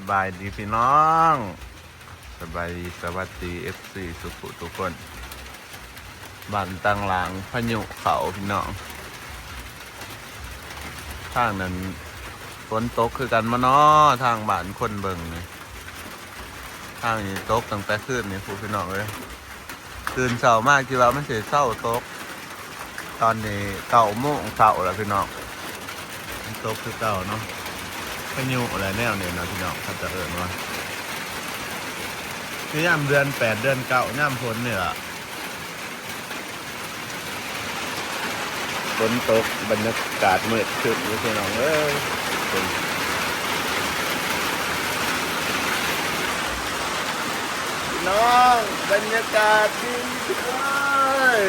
บายดีพี่น้องสบายดีสวัสดีFCสุขุทุกคนบ้านตังหลังพายุเขาพี่น้องทางนั้นฝนตกคือกันมาเนาะทางบ้านคนเบิ่งนี่ทางนี้ตกตั้งแต่คืนนี่พี่น้องเลยตื่นเช้ามากคิดว่ามันสิเช้าตกตอนนี้9 โมงเช้าแล้วพี่น้องมันตกคือเก่าเนาะพายุอะไรแนวนี้นะพี่น้องเขาจะเอิ้นว่านี่ย่ำเดือน8เดือน9ย่ำฝนนี่ล่ะฝนตกบรรยากาศมืดครึ้มอยู่พี่น้องเอ้ยพี่น้องบรรยากาศดีเลย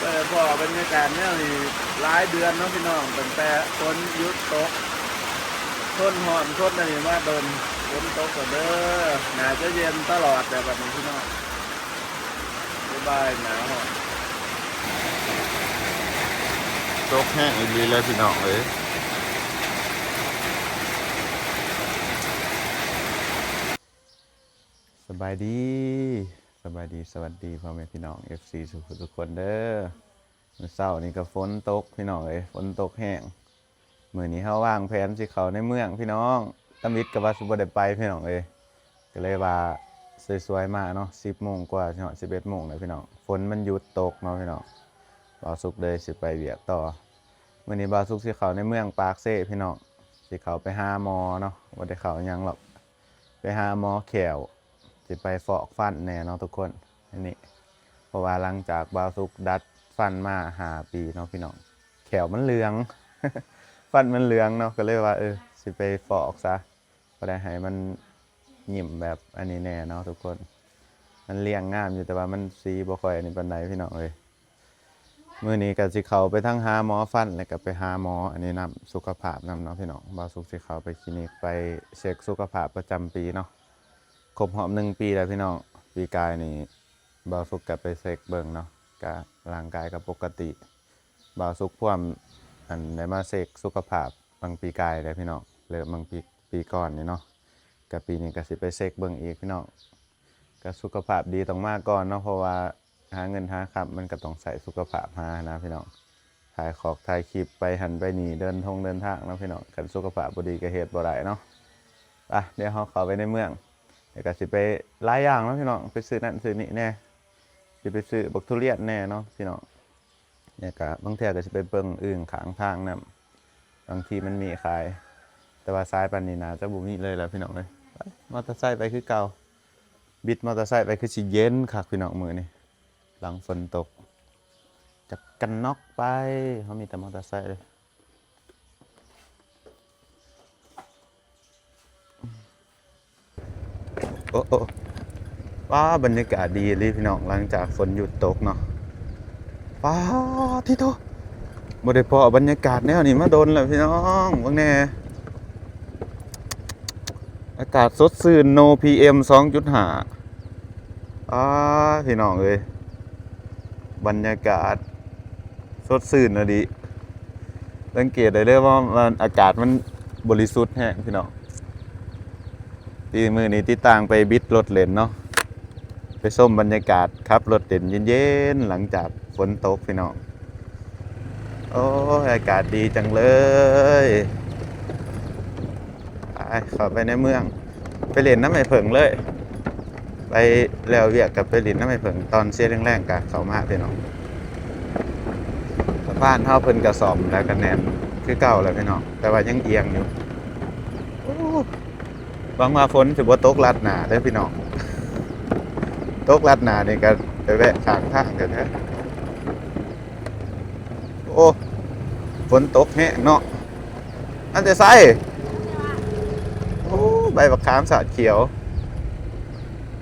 แต่พอบรรยากาศเนี่ยนี่หลายเดือนเนาะพี่น้องตั้งแต่ฝนหยุดตกทนหอนทนอะไรมาโดนฝนตกก็เด้อหนาจะเย็นตลอดแบบนี้พี่น้องบายหนาวตกแห้งอีกทีแล้วพี่น้องเอ้ยสบายดีสวัสดีพ่อแม่พี่น้อง FC ทุกคนเด้อเมื่อเช้านี่ก็ฝนตกพี่น้องเอ้ยฝนตกแห้งมื้อนี้เฮาวางแผนสิเข้าในเมืองพี่น้องตำมิดก็ว่าสิบ่ได้ไปพี่น้องเอ้ยก็เลยว่าสวยๆมาเนาะ10 โมงกว่าเนาะ11 โมงแล้วพี่น้องฝนมันหยุดตกเนาะพี่น้องบ่าวสุกเลยสิไปเวียกต่อมื้อนี้บ่าวสุกสิเข้าในเมืองปากเซ่พี่น้องสิเข้าไปหาหมอเนาะบ่ได้เข้าหยังหรอกไปหาหมอแขวสิไปฟอกฟันแน่เนาะทุกคนอันนี้เพราะว่าหลังจากบ่าวสุกดัดฟันมา5 ปีเนาะพี่น้องแขวมันเหลือง ฟันมันเหลืองเนาะก็เลยว่าสิไปฟอกซะก็ได้ให้มันหยิ่มแบบอันนี้แน่เนาะทุกคนมันเลี้ยงงามอยู่แต่ว่ามันสีบ่ค่อยอันนี้ปานใดพี่น้องเลยมื้อนี้ก็สิเข้าไปทั้งหาหมอฟันแล้วก็ไปหาหมออันนี้นำสุขภาพนำเนาะพี่น้องบ่าวสุขสิเข้าไปคลินิกไปเช็คสุขภาพประจำปีเนาะครบรอบ1 ปีแล้วพี่น้องปีกายนี่บ่าวสุขก็ไปเช็คเบิ่งเนาะก็ร่างกายก็ปกติบ่าวสุขพร้อมอันได้มาเช็คสุขภาพบางปีกายเลยพี่น้องเริ่มบางปีก่อนนี่เนาะกับปีนี้ก็สิไปเช็คเบิ่งอีกพี่น้องก็สุขภาพดีต้องมาก่อนเนาะเพราะว่าหาเงินหาครับมันก็ต้องใส่สุขภาพหานะพี่น้องถ่ายถ่ายคลิปไปหันไปนี่เดินทางเนาะพี่น้องกันสุขภาพบ่ดีก็เฮ็ดบ่ได้เนาะเดี๋ยวเฮาเข้าไปในเมืองเดี๋ยวก็สิไปหลายอย่างเนาะพี่น้องไปซื้อนั่นซื้อนี่แน่สิไปซื้อบักทุเรียนแน่เนาะพี่น้องเนี่ยก็บางเทื่อก็สิไปเบิ่งอึ่งข้างทางนำบางทีมันมีขายแต่ว่าซ้ายปานนี้น่าจะบ่มีเลยแล้วพี่น้องเอ้ยมอเตอร์ไซค์ไปคือเก่าบิดมอเตอร์ไซค์ไปคือสิเย็นคักพี่น้องมื้อนี้หลังฝนตกจักกันน็อกไปเฮามีแต่มอเตอร์ไซค์เลยโอ้ว้าบรรยากาศดีเลยพี่น้องหลังจากฝนหยุดตกเนาะว้าที่โตบ่ได้พอบรรยากาศแนวนี้มาโดนแล้วพี่น้องเบิ่งแน่อากาศสดชื่น no PM 2.5พี่น้องเอ้ยบรรยากาศสดชื่นอะดิสังเกตได้เลยว่ามันอากาศมันบริสุทธิ์แฮงพี่น้องที่มื้อนี้ที่ต่างไปบิดรถเล่นเนาะไปชมบรรยากาศขับรถเล่นเย็นๆหลังจากฝนตกพี่น้องโอ้อากาศดีจังเลยเข้าไปในเมืองไปเล่นน้ำไม้เผิงเลยไปแล้วเวียกกับไปเล่นน้ำไม้เผิงตอนเสียแรงๆกับเขามาพี่น้องสะพานเท่าเพิ่นกระสอบแล้วกันแน่นคือเก่าแล้วพี่น้องแต่ว่ายังเอียงอยู่บางมาฝนถือว่าตกลัดหนาเด้อพี่น้องตกลัดหนานี่ก็ไปแวะข้างทางเดี๋ยวนะโอ้ฝนตกแห้งเนาะอันจะใส่โอ้ใบบักขามสาดเขียว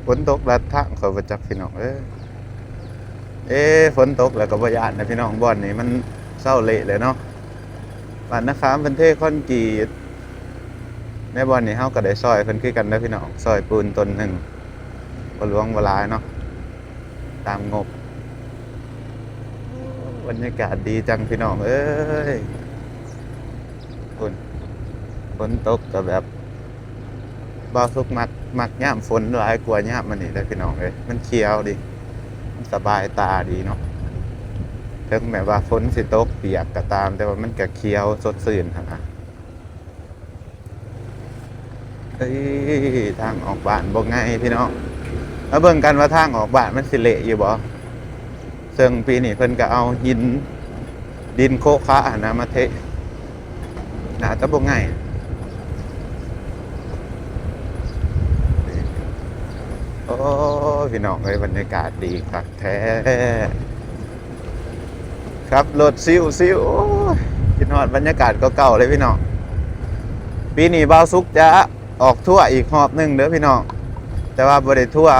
ฝนตกลัดทางเขาประจักพี่น้องฝนตกแล้วก็บ่ย่านนะพี่น้องบ่อนนี่มันเศร้าเละเลยเนาะบ้านนาคามเป็นเทคอนกรีตในบ่อนนี่เฮาก็ได้ซอยเพิ่นคือกันนะพี่น้องซอยปูนต้นหนึ่งบ่หลวงบ่หลายเนาะตามงบบรรยากาศดีจังพี่น้องเอ้ยคุณ ฝนตกก็แบบบ่สุกมักย่ามฝนหลายกว่าย่ามมันนี่ได้อพี่น้องเอ้ยมันเขียวดีมันสบายตาดีเนาะถึงแม้ว่าฝนสิตกเปียกก็ตาม แต่ว่ามันก็เขียวสดชื่นหั่นน่ะเอ้ยทางออกบ้านบ่ง่ายพี่น้องมาเบิ่งกันว่าทางออกบ้านมันสิเละอยู่บ่ซึ่งปีนี้เพิ่นก็เอาหินดินโคคะนะมาเทน่าจะบ่ง่ายโอ้พี่น้องเอ้ยบรรยากาศดีคักแท้ครับรถซิวโอ้ยคิดฮอดบรรยากาศเก่าๆเลยพี่น้องปีนี้บ่าวสุกจะออกทั่วอีกรอบหนึงเด้อพี่น้องแต่ว่าบ่ได้ทั่ว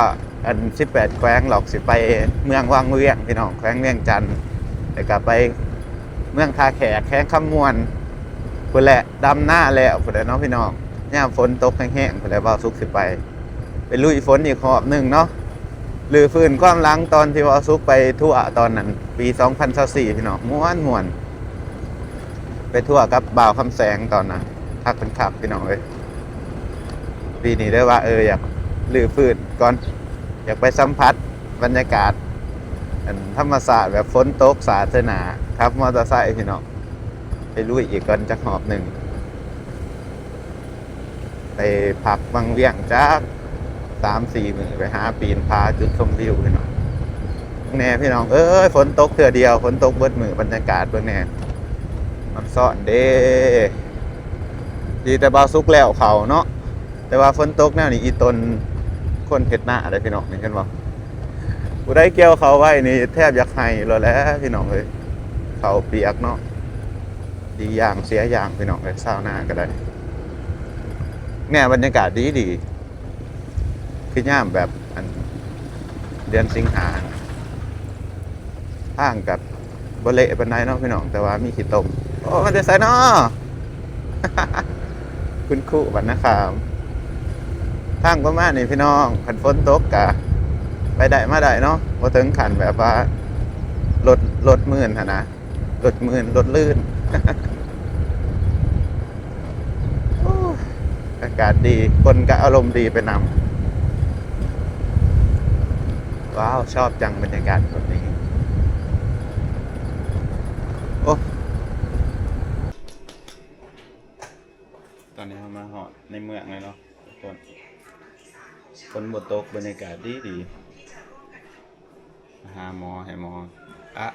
อัน18แขวงหรอกสิไปเมืองวังเวียงพี่น้องแขวงเวียงจันทน์แล้วก็ไปเมืองท่าแขกแขวงคำมวนพุ่นแหละดำหน้าแล้วพุ่นแหละเนาะพี่น้องยามฝนตกแห้งๆพุ่นแหละบ่าวสุกสิไปลุยฝนอีกรอบหนึงเนาะหรือฟื้นความหลังตอนที่บ่าวสุกไปทั่วตอนนั้นปี2024พี่น้องม่วนไปทั่วกับบ่าวคำแสงตอนนั้นคักเป็นคักพี่น้องเอ้ยปีนี้ได้ว่าอยากลื้อฟื้นก่อนอยากไปสัมผัสบรรยากาศธรรมศาสตร์แบบฝนตกสาดหนาครับมอเตอร์ไซค์พี่น้องไปลุยอีกก่อนจักหอบหนึ่งไปพักวังเวียงจัก3-4 มื้อไปหาปีนพาจุดชมวิวพี่น้องแน่พี่น้องฝนตกเทื่อเดียวฝนตกเบิดมือบรรยากาศเบิ่งแน่มันซ่อนเด้ดีแต่บ่าวสุกแล้วเขาเนาะแต่ว่าฝนตกแนวนี้อีตนคนเฮ็ดหน้าได้พี่น้องนี่เห็นบ่ผู้ใดเกี่ยวเขาไว้นี่แทบอยากให้แล้วแหละพี่น้องเอ้ยเขาเปียกเนาะดีอย่างเสียอย่างพี่น้องเอ้ยเช้าหน้าก็ได้แน่บรรยากาศดีคือย่ามแบบอันเดือนสิงหาทางกับบ่เละปานใดเนาะพี่น้องแต่ว่ามีขี้ตมโอ้มันจะใส่เนาะ คุณครูบัดนะครับทางประมาณนี้พี่น้องคันฝนตกกะไปได้มาได้เนาะบ่ถึงขั้นแบบว่ารถมื่นหั่นนะรถมื่นรถลื่น โอ้อากาศดีคนก็อารมณ์ดีไปนำว้าวชอบจังบรรยากาศแบบนี้โอ้ตอนนี้เรามาหอดในเมืองเลยเนาะฝนบ่ตกบรรยากาศดีหาหมอให้หมออะ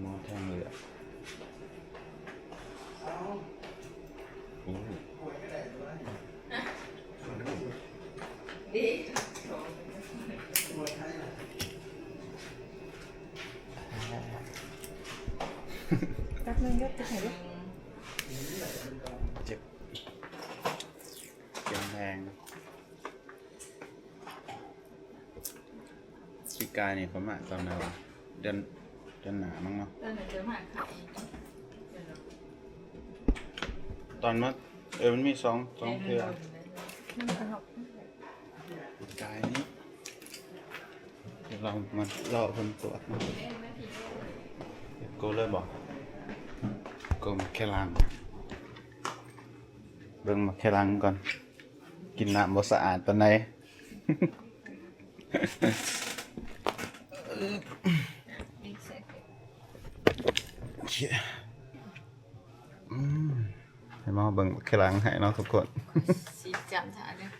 หมอแทงเลือดแป๊บนึงก็จะเห็น เจ็บแพงปีกายนี่เขามาตอนไหนวะเดือนหนามั้งเนาะ ตอนไหนจะมาขาย ตอนมามันมีสองเทื่อปีกายนี้เดี๋ยวเรามารอคนตรวจนะโกเลยบอกโกมาแค่ล้างเบิ่งมาแค่ล้างก่อนกินน้ำบ่สะอาดปานใด ให้มาเบิ่งแค่ล้างให้เนาะทุกคน สีจำถาเนี่ย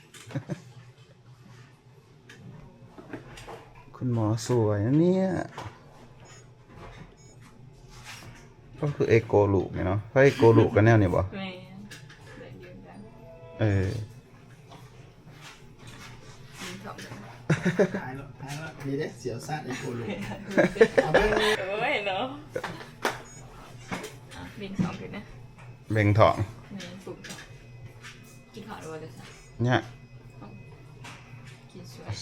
คุณหมอสวยนะเนี่ยก็คือเอโกลูกเนาะถ้าเอโกลูกกันแนวนี่บ่ แม่เดินยืนกัน ยิงถอด ตายแล้วมีได้เสียวซาดไอ้โกลู โอ้ยเนาะบินสองถึงนะ เบ่งทอง นี่ฝึกกินข้าวด้วยเลยสิ เนี่ย กินสวย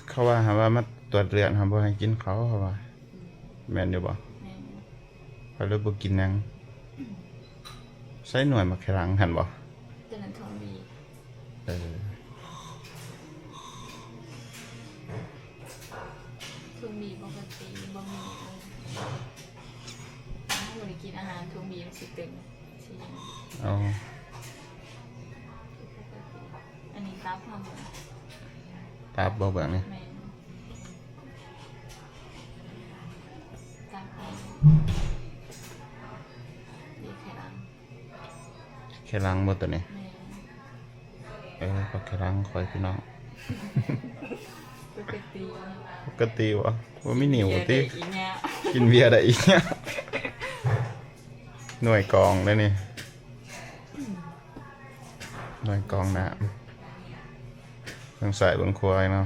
เขาว่ามาตรวจเลือดครับบ่ให้กินเขาว่าแม่นอยู่บ่ แม่ เขาเลยบ่กินหยังใส่หน่วยมาแค่ล้างหั่นบ่ เจนันทองดี เออ ทงบีปกติบะหมี่ถ้าเราไปกินอาหารทงบีมันสิเต็มสิ เอา อันนี้ตับทำหมด ตับบ่เบิ่งนี่ แม่ตับดีแค่นั้น แค่ล้างบ่ตัวนี้ แม่ ก็แค่ล้างคอยพี่น้อง ปกติ ปกติวะว่าไม่เหนียวติ อีเนี่ย กินเบียร์ได้อีกเนี่ยหน่วยกองเลยนี่หน่วยกองน้ำเบิ่งใส่เบิ่งครัวไอ้เนาะ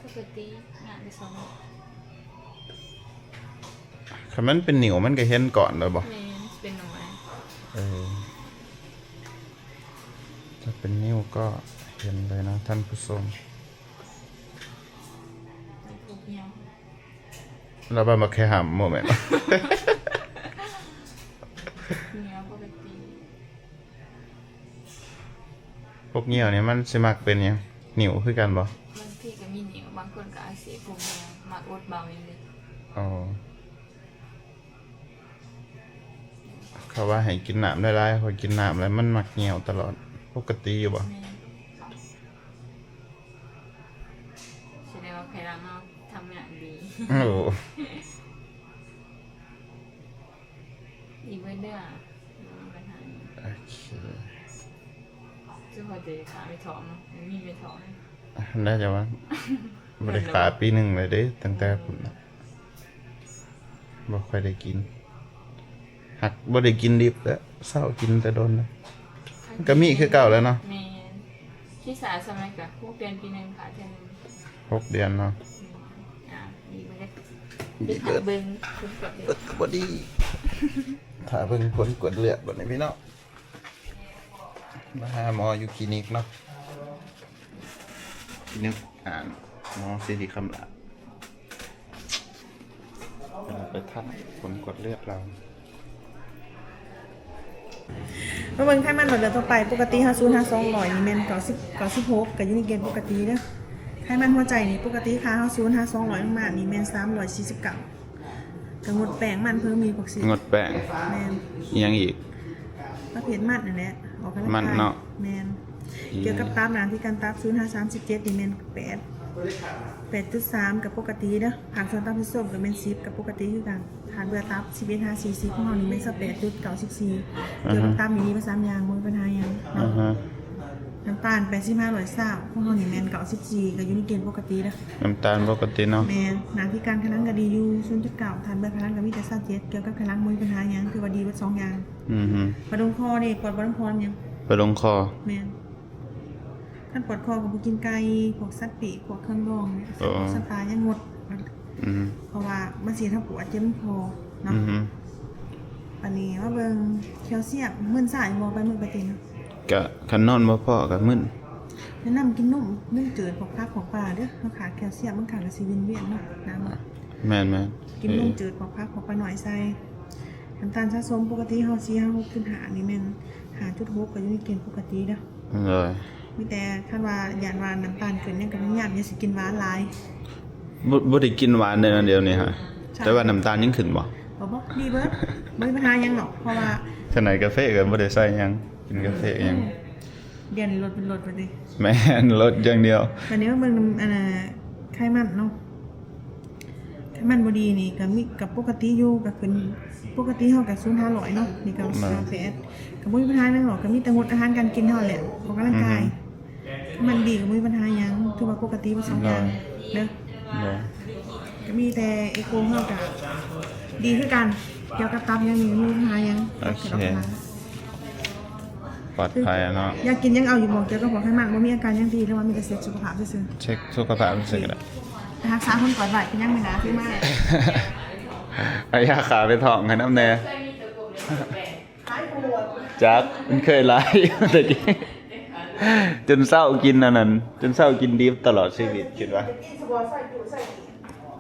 ปกติงานไปสอง คันมันเป็นเหนียวมันก็เห็นก่อนเลยบ่ เมนเป็นหน่วย ถ้าเป็นนิ้วก็เห็นเลยนะท่านผู้ชม พวกเนี้ย แล้วบ้ามาแค่หำโมเมนต์ เนี้ยปกติ พวกเงี้ยวเนี่ยมันสิมักเป็นหยังเหนียวคือกันบ่ บางที่ก็มีเหนียวบางคนก็อาเสียพวกเนี้ยมาอดเบาอย่างเดียว อ๋อเขาว่าให้กินน้ำได้ๆพอกินน้ำแล้วมันมักเหนียวตลอดปกติอยู่บ่ แม่แสดงว่าใครรักเนาะทำอย่างดี โอ้ อีเวนต์เด้อปัญหา โอเค ซึ่งพอจะขาไม่ท้องเนาะมีไม่ท้องเลย ได้จะว่าบ่ได้ขาปีหนึงเลยเด้ตั้งแต่พุ่นน่ะบ่ค่อยได้กินหักบ่ได้กินดิบแล้วเศร้ากินแต่โดนนะมันก็มีคือเก่าแล้วเนาะ แม่ที่สาสมัยกับพวกเดือนปีหนึ่งขาเดือนหนึ่ง 6 เดือนเนาะ ดีไปเลยไปหาเบิ้งคุณกดเลย บ่ดีถ้าเบิ่งผลกวดเลือดบ่นี่พี่น้องมาหาหมออยู่คลินิกเนาะคลินิกหมอสิริคำละไปทักผลกวดเลือดเรา เมื่อวันไข้มันหลอดเลือดทั่วไปปกติ50 5200นี่แม่น96กับยูนิเกนปกติเด้อไข้มันหัวใจนี่ปกติค่า50 5200ลงมานี่แม่น349ก็งดแป้งมันเพิ่มมีพวกสิ งดแป้ง แม่น อีหยังอีก ประเภทมันนั่นแหละออกกำลัง มัน กาย เนาะ แม่นเกี่ยวกับตับหนานที่การตับ0537นี่แม่น8.3กับปกติเด้อผักส่วนตับที่ส้มก็แม่น10กับปกติคือกันทานเบื่อตับ11.5ccของเฮานี่แม่น18.94เกี่ยวกับตับมี3อย่างบ่มีปัญหาหยังเนาะ น้ำตาล85ร้อยซาวพวกเรานี่แมน94กับยูนิเกนปกตินะ น้ำตาลปกติเนาะ แมนหนาที่การขนังก็ดีอยู่0.9ทานเบอร์ขนังก็มีแต่37เกี่ยวกับขนังบ่มีปัญหาหยังคือว่าดีเบิด2อย่าง อือฮึ ปวดลงคอนี่ปวดบ่ลงคอหยัง ไปลงคอ แมนคันปวดคอก็บ่กินไก่พวกสัตว์ปีกพวกเครื่องดองเนี่ยสัตว์ปลายังงด อือฮึ เพราะว่ามันสิทำปวดเจ็บคอเนาะ อือฮึ อันนี้ว่าเบิ่งแคลเซียมมื้อสายบ่ไปมื้อไปติเนาะ ก็คันนอนบ่พอก็มึน แนะนำกินนมจืดพวกผักของปลาเด้อเราขาดแคลเซียมมันขาดก็สิวินเวียนเนาะน้ำ แม่น กินนมจืดของพักของปลาหน่อยใส่น้ำตาลสะสมปกติเฮา4 5 6ขึ้นหานี่แม่น5.6ก็อยู่ในเกณฑ์ปกติเด้อ เลย มีแต่คันว่าย่านว่าน้ำตาลเกินยังก็พยายามอย่าสิกินหวานหลาย บ่ได้กินหวานเลยนะเดี๋ยวนี้ฮะแต่ว่าน้ำตาลยังขึ้นบ่ บ่ดีเบิดบ่มีปัญหาหยังหรอกเพราะว่า ขนาดกาแฟก็บ่ได้ใส่หยังกินกาแฟหยัง เดี๋ยวนี้ลดเป็นลดไปดิ แม่นลดอย่างเดียว ตอนนี้ว่าเบิ่งอันน่ะไขมันเนาะไขมันบ่ดีนี่ก็มีกับปกติอยู่ก็ขึ้นปกติเฮาก็0-500เนาะนี่ก็38ก็บ่มีปัญหาหยังหรอกก็มีแต่งดอาหารการกินเท่านั้นแหละออกกำลังกายมันดีก็บ่มีปัญหาหยังถือว่าปกติบ่สองอย่างเด้อ เลย ก็มีแต่เอโกเฮากับดีคือกันเกี่ยวกับตับยังมีปัญหายัง โอเคปลอดภัยอะเนาะ อยากกินยังเอาอยู่บ่เกี่ยวกับหัวไขมันบ่มีอาการยังดีแล้วว่ามีแต่เสียสุขภาพซื่อ เช็คสุขภาพรู้สึกได้ ๆแต่รักษาคนก่อนไว้ก็ยังไม่น่าคือมาก อายาขาไปท้องให้น้ำแน่ หายปวด จักมันเคยหลายอยู่ตะกี้จนเศร้ากินอันนั้นจนเศร้ากินดิบตลอดชีวิตคิดว่า กินสบอใส่ปุ๋ยใส่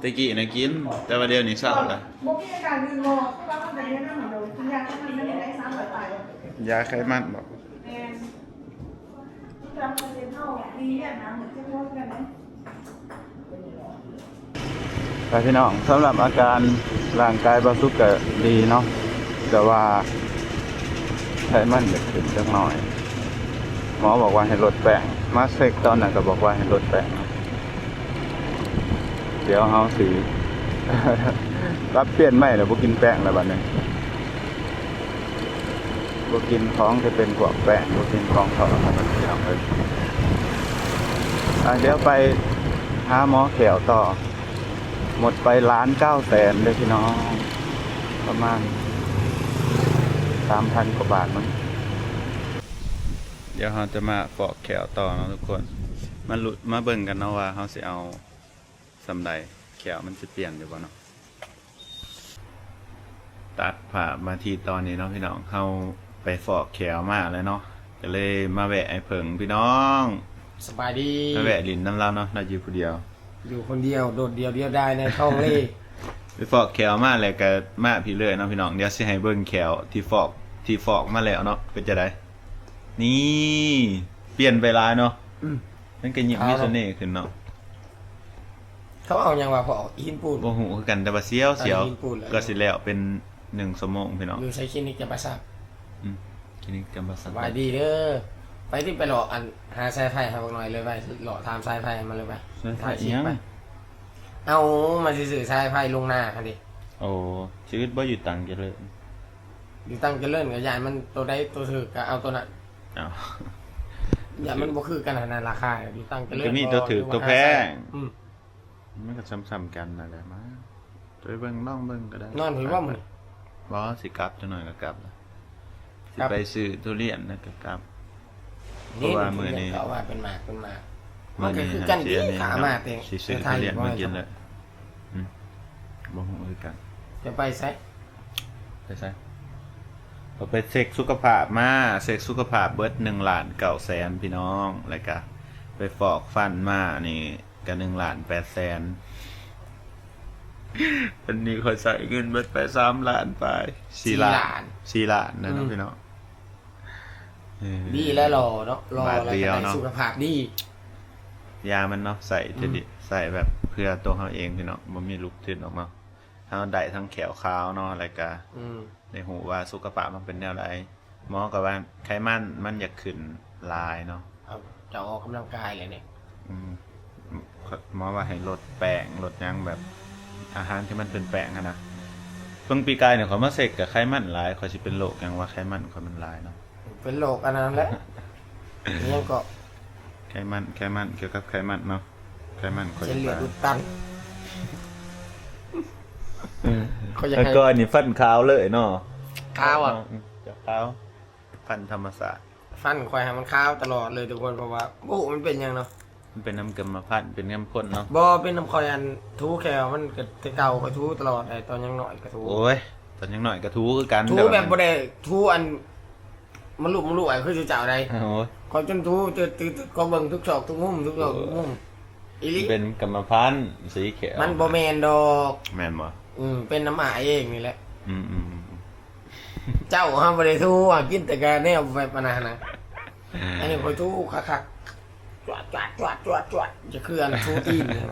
ตะกี้นะกิน แต่ว่าเดี๋ยวนี้เศร้าละ บ่มีอาการอื่นบ่เพราะว่ามันเป็นแนะนำให้เรากินยาให้มันไม่ได้300ไป ยาไขมันบอก แม่นที่เราเป็นเฮาดีเนี่ยนะเหมือนที่ว่ากันนะ ไปพี่น้องสำหรับอาการร่างกายบาสุกก็ดีเนาะแต่ว่าไขมันเด็กขึ้นจักหน่อยหมอบอกว่าให้ลดแป้งมาเช็คตอนนั้นก็บอกว่าให้ลดแป้งเดี๋ยวเฮาสิ รับเปลี่ยนใหม่แล้วบ่กินแป้งแล้วบัดนี้บ่กินของที่เป็นพวกแป้งบ่กินของทอดมันพี่น้องเอ้ยเดี๋ยวไปหาหมอแขวต่อหมดไป1,900,000เลยพี่น้องประมาณ 3,000 กว่าบาทมั้งเดี๋ยวเราจะมาฟอกแขวต่อเนาะทุกคนมาเบิ่งกันเนาะว่าเราสิเอาสำใดแขวมันจะเปลี่ยนอยู่บ่เนาะตัดผ่ามาทีตอนนี้เนาะพี่น้องเราไปฟอกแขวมาแล้วเนาะก็เลยมาแวะไอ้เผิงพี่น้อง สบายดี มาแวะลินน้ำเราเนาะเราอยู่ผู้เดียว อยู่คนเดียวโดดเดียวได้ในท้องเล่ ไปฟอกแขวมาแล้วก็มาพี่เลยเนาะพี่น้องเดี๋ยวสิให้เบิ่งแขวที่ฟอกมาแล้วเนาะเป็นจะได้นี่เปลี่ยนไปหลายเนาะมันก็ยิ้มมีเสน่ห์ขึ้นเนาะ เขาเอายังว่าพอหินปูน บ่ฮู้คือกันแต่ว่าเสียว หินปูนเลย ก็สิแล้วเป็น1 ชั่วโมงพี่น้อง อยู่ใช้คลินิกจะประสาท คลินิกจำปาสั ส ก บายดีเด้อไปที่ไปหล่ออันหาสายไฟให้พวกหน่อยเลยไปหล่อทำสายไฟมาเลยไป ใช่อีหยัง ไปเอามาสื่อสายไฟลงหน้าคันดิ โอ้ชีวิตบ่อยู่ตังเจริญ อยู่ตั้งเจริญกับยายมันตัวใดตัวถือก็เอาตัวนั้น อ้าว อย่ามันบ่คือกันขนาดราคาอยู่ตั้งเจริญ ก็มีตัวถือตัวแพง อืม มันก็ซ้ำๆกันนั่นแหละมาไปเบิ่งลองเบิ่งก็ได้ นอนถือว่ามึง บ่สิกลับจังหน่อยก็กลับแล้วสิ ครับ ไปซื้อทุเรียนนะก็กลับ เพ นี่ ราะว่ามื้อนี้ เขาว่าเป็นหมากเป็นหมาก มื้ มัน อ ก็ นี้ คือกันดี หาเสียนี่ ขามาเต็ง สิซื้อทุเรียนมากินเลยบ่ฮู้คือกัน จะไปไส ไปใช่เราไปเช็คสุขภาพมาเช็คสุขภาพเบิด1,900,000พี่น้องแล้วก็ไปฟอกฟันมานี่ก็1,800,000อันนี้คอยใส่เงินเบิดไป3 ล้านไป4 ล้าน4 ล้านนะเนาะพี่น้อง ดีแล้วรอเนาะรอบ าท แล้ว เดียว ก็ได้ เนาะ สุขภาพดี ยามันเนาะใส่จะดิใส่แบบเพื่อตัวเขาเองพี่น้องบ่มีลูกทื่นออกมาเฮาได้ทั้งแขวขาวเนาะแล้วก็ อืม ในหูว่าสุขภาพมันเป็นแนวไรหมอกับว่าไขมันอยากขึ้นลายเนาะ เอาจะออกกำลังกายเลยเนี่ย อืมหมอว่าให้ลดแป้งลดหยังแบบอาหารที่มันเป็นแป้งอะนะเพิ่งปีกายเนี่ยเขามาเสกกับไขมันหลายเขาสิเป็นโรคหยังว่าไขมันเขามันหลายเนาะ เป็นโรคอันนั้นแหละนี่ก็ ไขมันเกี่ยวกับไขมันเนาะไขมันเขา เส้นเลือด จะ อุดตันเขาอยาก แล้ว ให้ ก็นี่ฟันขาวเลยเนาะ ข้าวอ่ะ จะขาวฟันธรรมศาสตร์ ฟันคอยให้มันข้าวตลอดเลยทุกคนเพราะว่าโอ้มันเป็นยังเนาะ มันเป็นน้ำกรรมพันธุ์เป็นน้ำข้นเนาะ บ่เป็นน้ำคอยอันทูแควมันก็แต่เก่าก็ทูตลอดไอ้ตอนยังน้อยก็ทู โอ้ยตอนยังหน่อยกระทูคือกัน ทู เดี๋ยว แบบบ่ได้ทูอันมันลุไอ้คือสิเจ้าใด โอ้ย คอยจนทูตื่นก็เบิ่งทุกซอกทุกมุมทุกซอกทุกมุมอีหลิ เป็นกรรมพันธุ์สีเขียว มันบ่แม่นดอก แม่นบ่ เป็นน้ำหมาเองนี่แหละ อืม เจ้าห้ามบริทูอ่ะกินแต่กาแนวแบบนั้นนะอันนี้คอยทูคักๆจวดจะคืออันทูตีนเนี่ย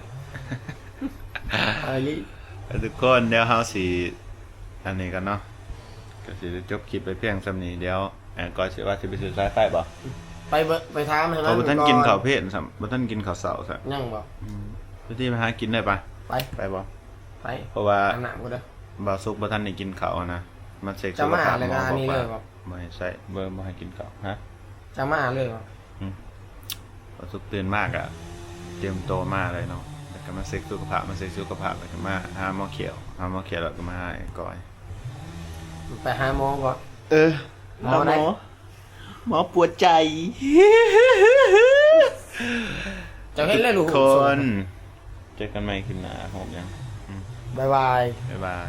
อะไรนี่ ทุกคนเดี๋ยวเฮาสิอันนี้กันเนาะก็สิจบคลิปไปเพียงส่ำนี้เดี๋ยวก่อนสิว่าสิไปซื้อสายไฟบ่ ไปถามให้ เพราะ มั บ่ทันกินข้าวเพลซ้ํบ่ทันกินข้าวเช้าซะ ยังบ่ พี่ที่มาหากินได้ปะ ไป ไปบ่ ไป เพราะว่า อาบน้ำก็ได้ บ่าวสุกบ่ทันได้กินข้าวนะมันเช็ค จะมาอะไรกันอันนี้เลยบ่ บ่ให้ใส่บ่ให้กินข้าวฮะ จะมาเลยบ่ บ่าวสุกตื่นมากอะเตรียมโตวมาเลยเนาะแล้วก็มาเช็คสุขภาพแล้วก็มาหาหมอเขียวแล้วก็มาหาไอ้ก้อย ไปหาหมอก่อน หมอไหนหมอปวดใจ จะเห็นเลยลูก คนเจอกันใหม่ขึ้นหน้าผมยัง บ๊ายบาย บ๊ายบาย